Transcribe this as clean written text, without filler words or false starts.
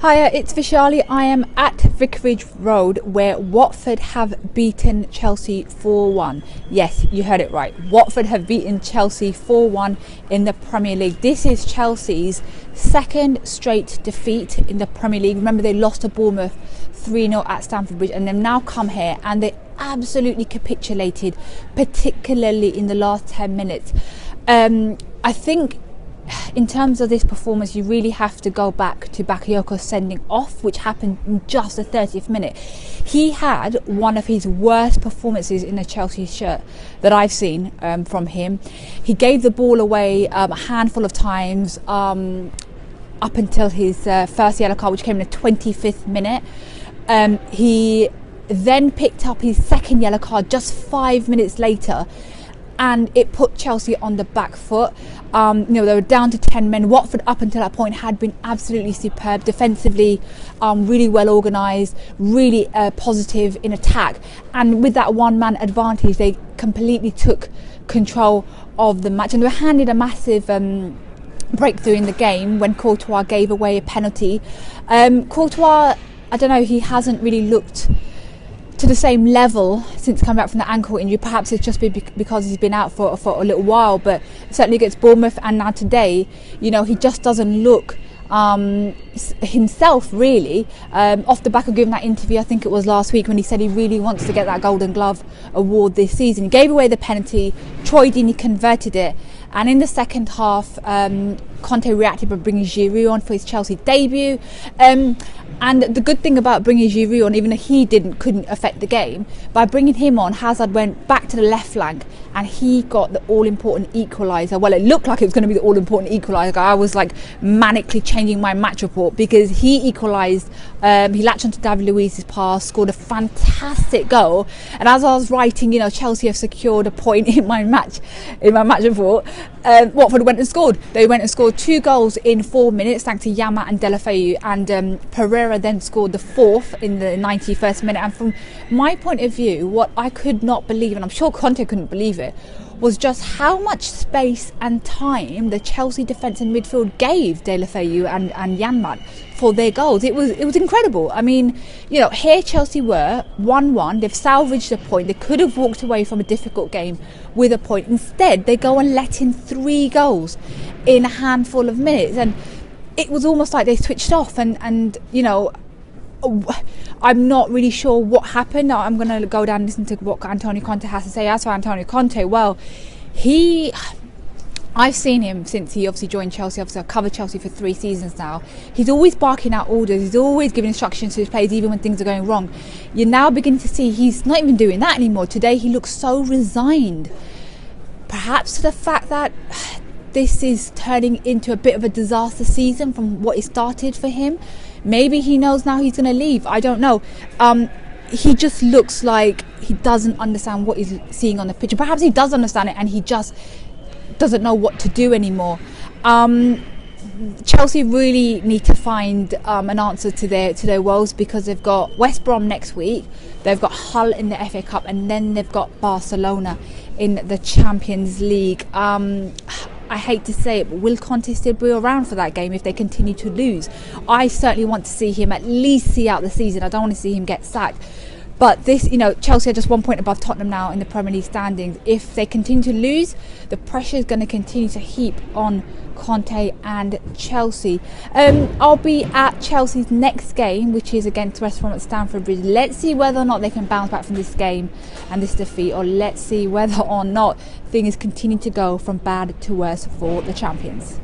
Hiya, it's Vishali. I am at Vicarage Road where Watford have beaten Chelsea 4-1. Yes, you heard it right. Watford have beaten Chelsea 4-1 in the Premier League. This is Chelsea's second straight defeat in the Premier League. Remember, they lost to Bournemouth 3-0 at Stamford Bridge, and they've now come here and they absolutely capitulated, particularly in the last 10 minutes. I think in terms of this performance, you really have to go back to Bakayoko sending off, which happened in just the 30th minute. He had one of his worst performances in a Chelsea shirt that I've seen from him. He gave the ball away a handful of times up until his first yellow card, which came in the 25th minute. He then picked up his second yellow card just 5 minutes later, and it put Chelsea on the back foot. They were down to 10 men. Watford up until that point had been absolutely superb defensively, really well organised, really positive in attack, and with that one-man advantage they completely took control of the match, and they were handed a massive breakthrough in the game when Courtois gave away a penalty. Courtois, I don't know, he hasn't really looked to the same level since coming back from the ankle injury. Perhaps it's just because he's been out for a little while, but certainly against Bournemouth and now today, he just doesn't look himself really. Off the back of giving that interview, I think it was last week, when he said he really wants to get that Golden Glove award this season. He gave away the penalty, Troy Deeney converted it, and in the second half Conte reacted by bringing Giroud on for his Chelsea debut. And the good thing about bringing Giroud on, even though he couldn't affect the game, by bringing him on, Hazard went back to the left flank and he got the all-important equaliser. Well, it looked like it was going to be the all-important equaliser. I was like manically changing my match report because he equalised. He latched onto David Luiz's pass, scored a fantastic goal. And as I was writing, Chelsea have secured a point in my match report, Watford went and scored. They went and scored 2 goals in 4 minutes, thanks to Yama and Deulofeu, and Pereira then scored the 4th in the 91st minute. And from my point of view, what I could not believe, and I'm sure Conte couldn't believe it, was just how much space and time the Chelsea defence and midfield gave Deulofeu and Janmaat for their goals. It was incredible. I mean, here Chelsea were 1-1. They've salvaged a point. They could have walked away from a difficult game with a point. Instead, they go and let in 3 goals in a handful of minutes, and it was almost like they switched off. And I'm not really sure what happened. Now I'm going to go down and listen to what Antonio Conte has to say. As for Antonio Conte, well, I've seen him since he obviously joined Chelsea. Obviously, I've covered Chelsea for 3 seasons now. He's always barking out orders. He's always giving instructions to his players, even when things are going wrong. You're now beginning to see he's not even doing that anymore. Today, he looks so resigned. Perhaps to the fact that this is turning into a bit of a disaster season from what it started for him. Maybe he knows now he's going to leave. I don't know. He just looks like he doesn't understand what he's seeing on the pitch. Perhaps he does understand it and he just doesn't know what to do anymore. Chelsea really need to find an answer to their woes, because they've got West Brom next week, they've got Hull in the FA Cup, and then they've got Barcelona in the Champions League. I hate to say it, but will Conte still be around for that game if they continue to lose? I certainly want to see him at least see out the season. I don't want to see him get sacked. But this, Chelsea are just 1 point above Tottenham now in the Premier League standings. If they continue to lose, the pressure is going to continue to heap on Conte and Chelsea. I'll be at Chelsea's next game, which is against West Brom at Stamford Bridge. Let's see whether or not they can bounce back from this game and this defeat, or let's see whether or not things continue to go from bad to worse for the champions.